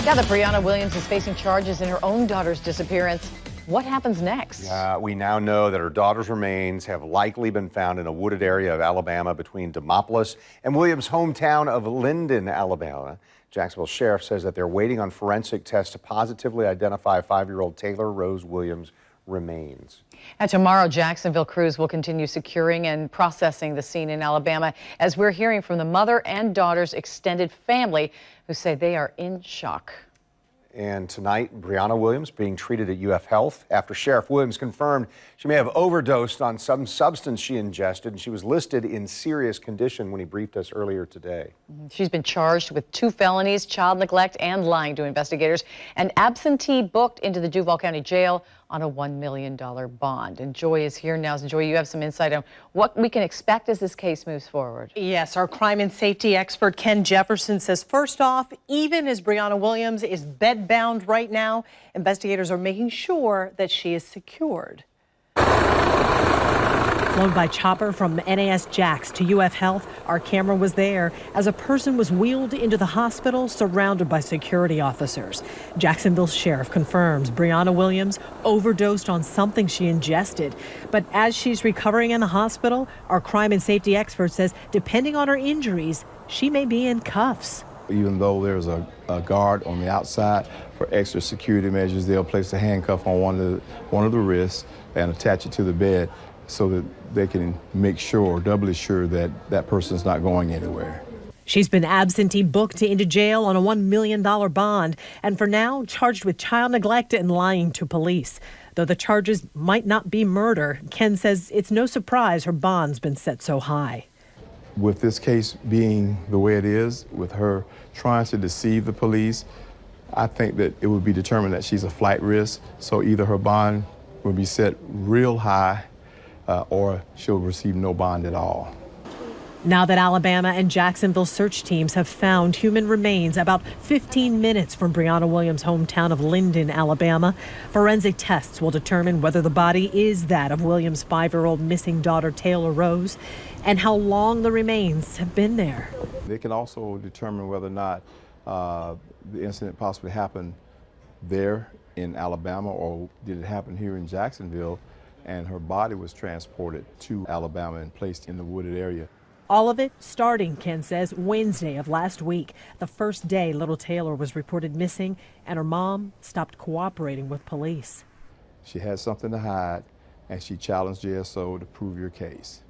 Now that Brianna Williams is facing charges in her own daughter's disappearance, what happens next? We now know that her daughter's remains have likely been found in a wooded area of Alabama between Demopolis and Williams' hometown of Linden, Alabama. Jacksonville Sheriff says that they're waiting on forensic tests to positively identify 5-year-old Taylor Rose Williams' remains. And tomorrow, Jacksonville crews will continue securing and processing the scene in Alabama as we're hearing from the mother and daughter's extended family who say they are in shock. And tonight, Brianna Williams being treated at UF Health after Sheriff Williams confirmed she may have overdosed on some substance she ingested, and she was listed in serious condition when he briefed us earlier today. She's been charged with 2 felonies, child neglect and lying to investigators, and absentee booked into the Duval County Jail on a $1 million bond. And Joy is here now. So Joy, you have some insight on what we can expect as this case moves forward. Yes, our crime and safety expert Ken Jefferson says, first off, even as Brianna Williams is bedbound right now, investigators are making sure that she is secured. Flown by chopper from NAS Jax to UF Health, our camera was there as a person was wheeled into the hospital surrounded by security officers. Jacksonville Sheriff confirms Brianna Williams overdosed on something she ingested. But as she's recovering in the hospital, our crime and safety expert says depending on her injuries, she may be in cuffs. Even though there's a guard on the outside, for extra security measures, they'll place a handcuff on one of the wrists and attach it to the bed so that they can make sure, doubly sure, that that person's not going anywhere. She's been absentee booked into jail on a $1 million bond and for now charged with child neglect and lying to police. Though the charges might not be murder, Ken says it's no surprise her bond's been set so high. With this case being the way it is, with her trying to deceive the police, I think that it would be determined that she's a flight risk, so either her bond will be set real high or she'll receive no bond at all. Now that Alabama and Jacksonville search teams have found human remains about 15 minutes from Brianna Williams' hometown of Linden, Alabama, forensic tests will determine whether the body is that of Williams' 5-year-old missing daughter, Taylor Rose, and how long the remains have been there. They can also determine whether or not the incident possibly happened there in Alabama or did it happen here in Jacksonville, and her body was transported to Alabama and placed in the wooded area. All of it starting, Ken says, Wednesday of last week, the first day little Taylor was reported missing and her mom stopped cooperating with police. She had something to hide and she challenged JSO to prove your case,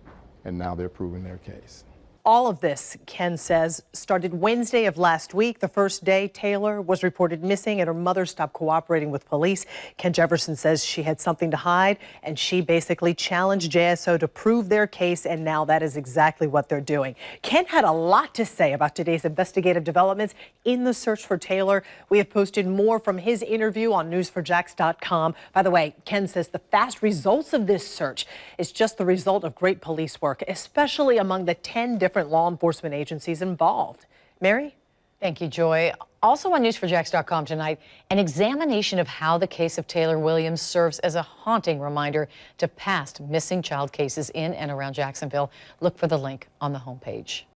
and now they're proving their case. All of this, Ken says, started Wednesday of last week, the first day Taylor was reported missing and her mother stopped cooperating with police. Ken Jefferson says she had something to hide and she basically challenged JSO to prove their case, and now that is exactly what they're doing. Ken had a lot to say about today's investigative developments in the search for Taylor. We have posted more from his interview on news4jax.com. By the way, Ken says the fast results of this search is just the result of great police work, especially among the 10 different law enforcement agencies involved. Mary? Thank you, Joy. Also on news4jax.com tonight, an examination of how the case of Taylor Williams serves as a haunting reminder to past missing child cases in and around Jacksonville. Look for the link on the homepage.